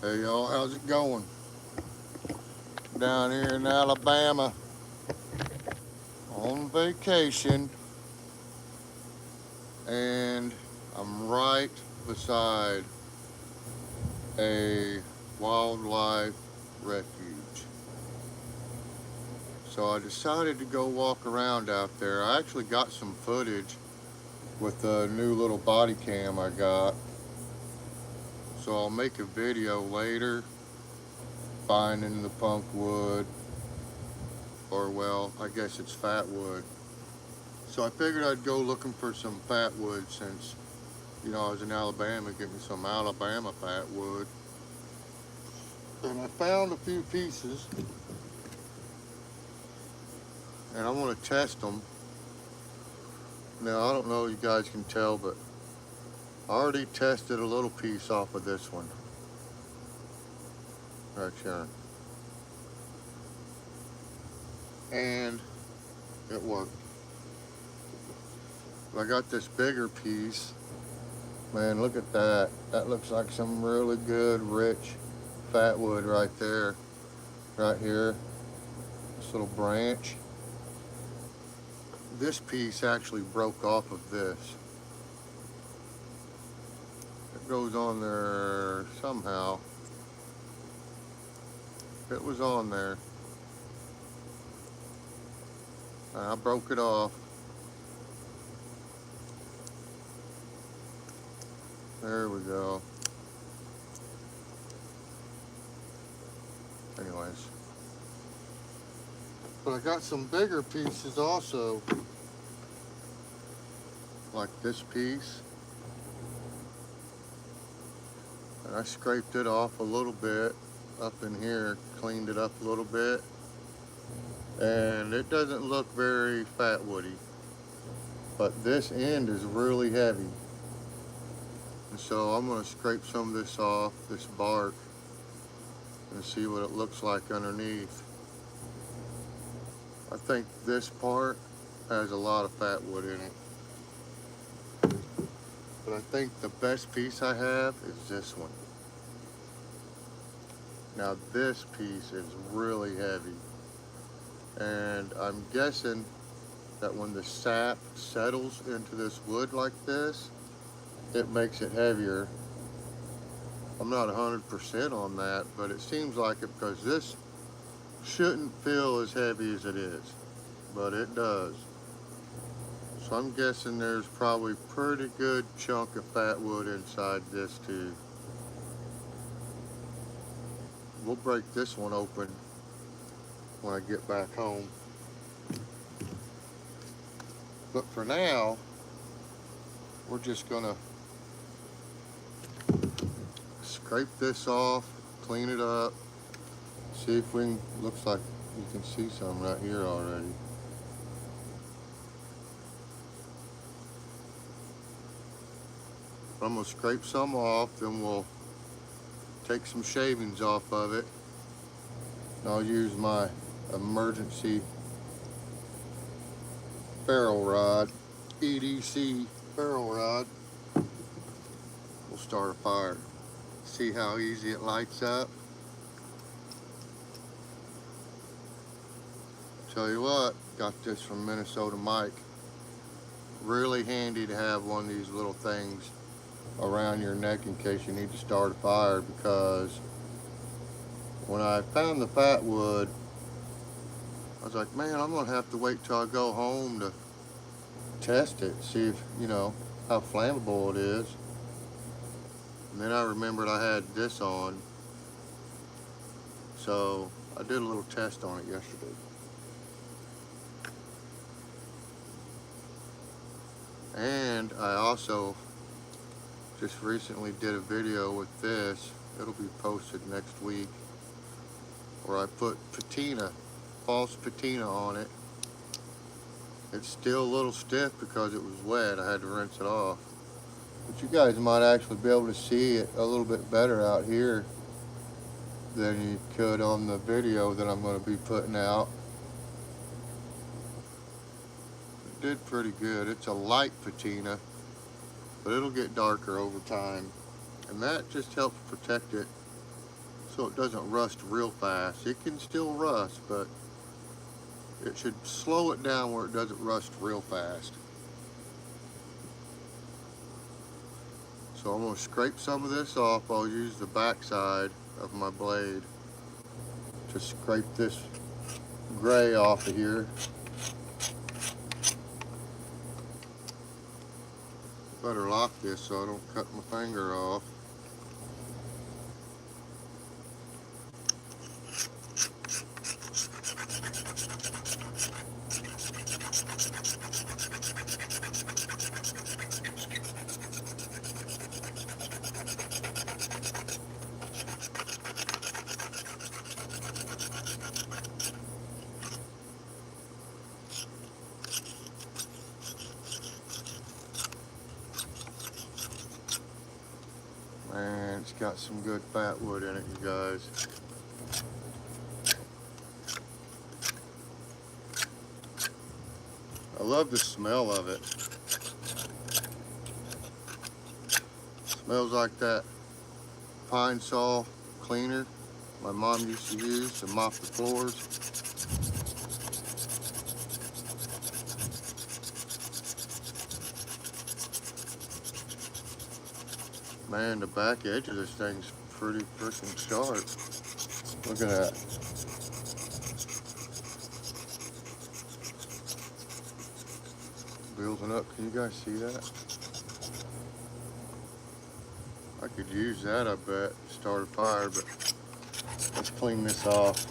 Hey y'all, how's it going? Down here in Alabama on vacation, and I'm right beside a wildlife refuge. So I decided to go walk around out there. I actually got some footage with the new little body cam I got. So I'll make a video later finding the punk wood, or well, I guess it's fat wood. So I figured I'd go looking for some fat wood since, I was in Alabama, get me some Alabama fat wood. And I found a few pieces, and I want to test them. Now, I don't know if you guys can tell, but I already tested a little piece off of this one. Right here. And it worked. I got this bigger piece. Man, look at that. That looks like some really good, rich fat wood right there. Right here. This little branch. This piece actually broke off of this. It goes on there somehow. It was on there. I broke it off. There we go. Anyways. But I got some bigger pieces also. Like this piece. And I scraped it off a little bit up in here, cleaned it up a little bit. And it doesn't look very fat woody. But this end is really heavy. And so I'm going to scrape some of this off, this bark, and see what it looks like underneath. I think this part has a lot of fat wood in it. But I think the best piece I have is this one. Now this piece is really heavy. And I'm guessing that when the sap settles into this wood like this, it makes it heavier. I'm not 100% on that, but it seems like it because this shouldn't feel as heavy as it is, but it does. So I'm guessing there's probably a pretty good chunk of fat wood inside this too. We'll break this one open when I get back home. But for now, we're just gonna scrape this off, clean it up, see if we can, looks like you can see some right here already. I'm gonna scrape some off, then we'll take some shavings off of it. And I'll use my emergency ferrule rod, EDC ferrule rod. We'll start a fire. See how easy it lights up. Tell you what, got this from Minnesota Mike. Really handy to have one of these little things around your neck in case you need to start a fire, because when I found the fat wood, I was like, man, I'm gonna have to wait till I go home to test it, see if, how flammable it is. And then I remembered I had this on, so I did a little test on it yesterday. And I also just recently did a video with this. It'll be posted next week, where I put patina, false patina on it. It's still a little stiff because it was wet. I had to rinse it off. But you guys might actually be able to see it a little bit better out here than you could on the video that I'm going to be putting out. It did pretty good. It's a light patina, but it'll get darker over time. And that just helps protect it so it doesn't rust real fast. It can still rust, but it should slow it down where it doesn't rust real fast. So I'm going to scrape some of this off. I'll use the back side of my blade to scrape this gray off of here. Better lock this so I don't cut my finger off. Man, it's got some good fat wood in it, you guys. I love the smell of it. Smells like that pine saw cleaner my mom used to use to mop the floors. Man, the back edge of this thing's pretty freaking sharp. Look at that. Building up, can you guys see that? I could use that, I bet, to start a fire, but let's clean this off.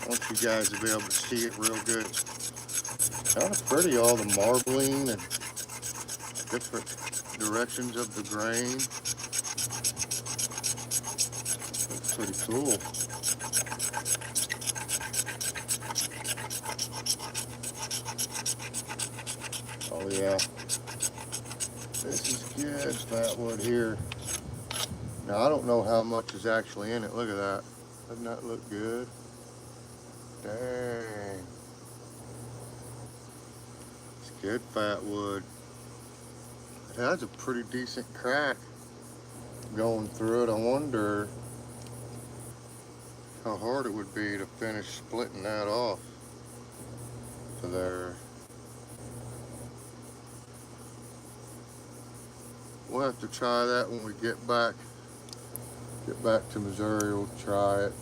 I want you guys to be able to see it real good. Kind of pretty, all the marbling and different directions of the grain. That's pretty cool. Oh yeah, this is good fat wood here. Now I don't know how much is actually in it. Look at that. Doesn't that look good? Dang. It's good fat wood. It has a pretty decent crack going through it. I wonder how hard it would be to finish splitting that off to there. We'll have to try that when we get back to Missouri. We'll try it.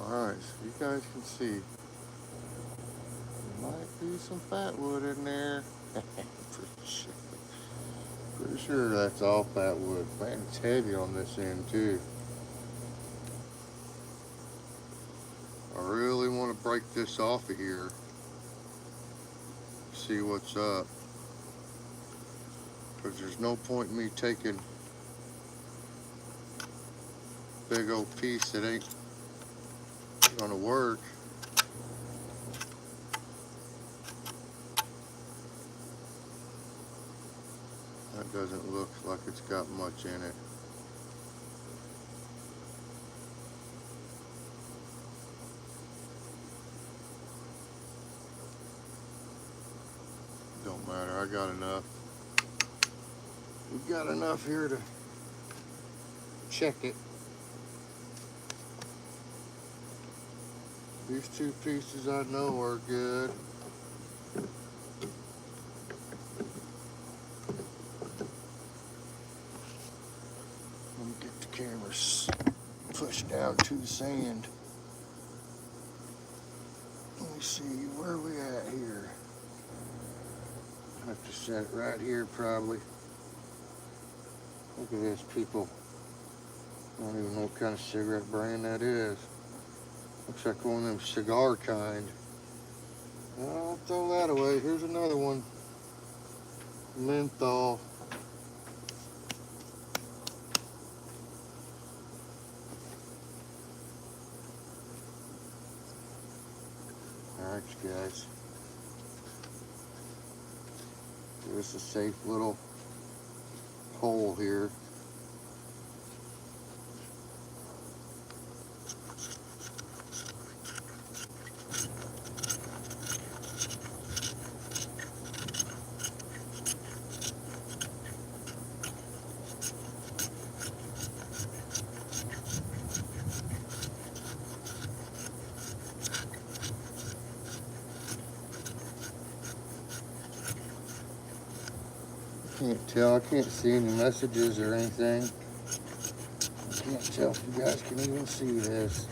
Alright, so you guys can see, there might be some fat wood in there. Pretty sure that's all fat wood. Man, it's heavy on this end too. I really want to break this off of here. See what's up. Because there's no point in me taking a big old piece that ain't gonna work. That doesn't look like it's got much in it. Don't matter, I got enough. We've got enough here to check it. These two pieces I know are good. Let me get the camera pushed down to the sand. Let me see, where are we at here? I have to set it right here probably. Look at this, people. I don't even know what kind of cigarette brand that is. Looks like one of them cigar kind. I'll throw that away. Here's another one. Menthol. Alright, guys. There's a safe little hole here. Can't tell, I can't see any messages or anything. I can't tell if you guys can even see this.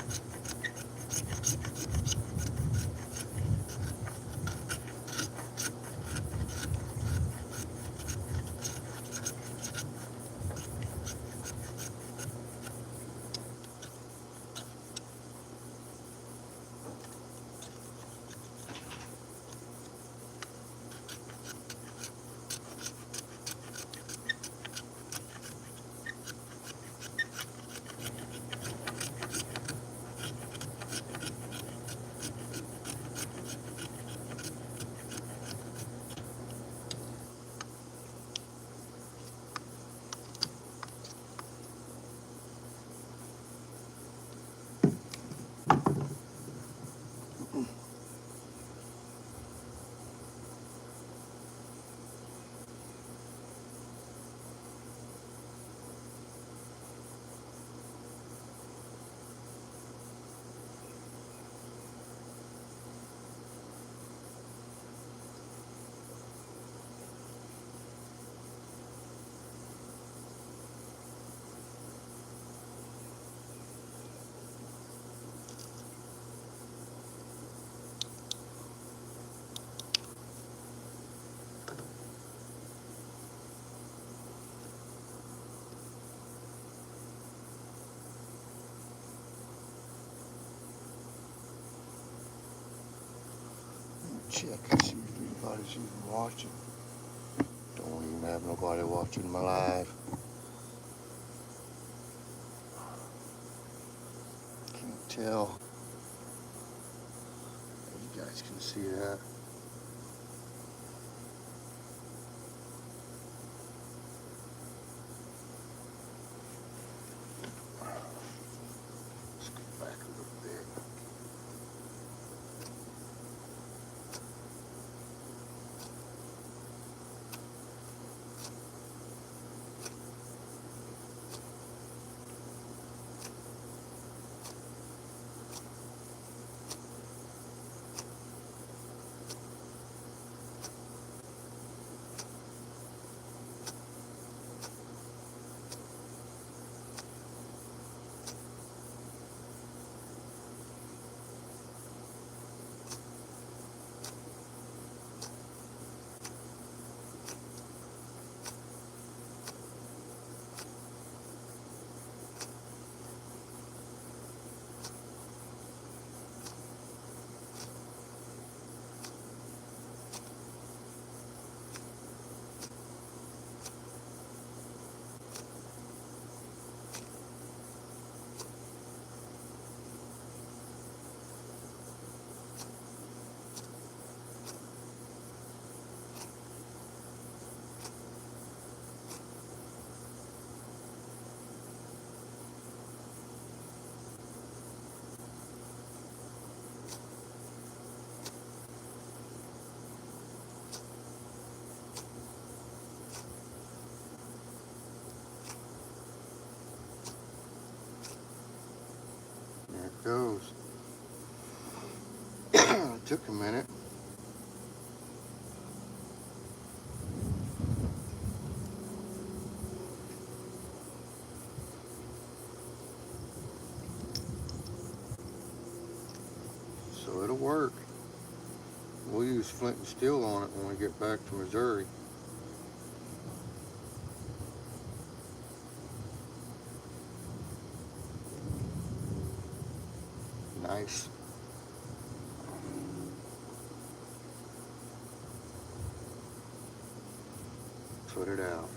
Check and see if anybody's even watching. Don't even have nobody watching my live. Can't tell. You guys can see that. Let's go back a little bit. There it goes. It took a minute. So it'll work. We'll use flint and steel on it when we get back to Missouri. Nice. Put it out.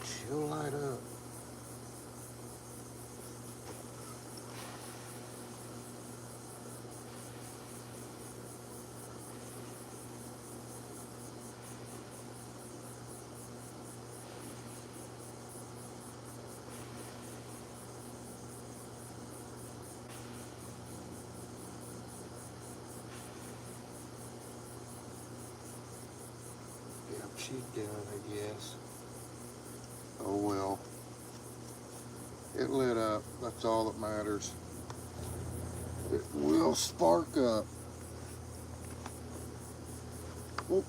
She'll light up. Yep, she's done, I guess. Oh well. It lit up. That's all that matters. It will spark up. Oop.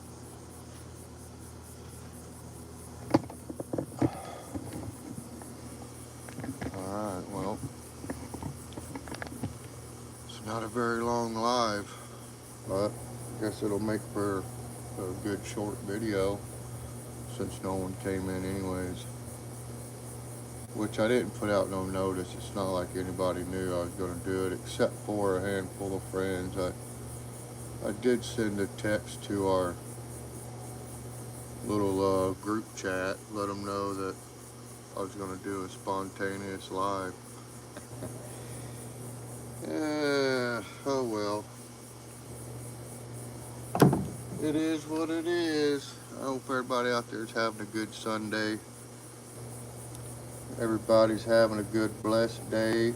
Alright, well. It's not a very long live, but I guess it'll make for a good short video since no one came in anyways. Which I didn't put out no notice. It's not like anybody knew I was going to do it except for a handful of friends. I did send a text to our little group chat, let them know that I was going to do a spontaneous live. Yeah, oh well. It is what it is. I hope everybody out there is having a good Sunday. Everybody's having a good, blessed day.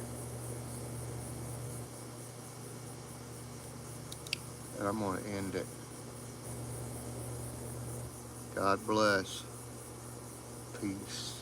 And I'm going to end it. God bless. Peace.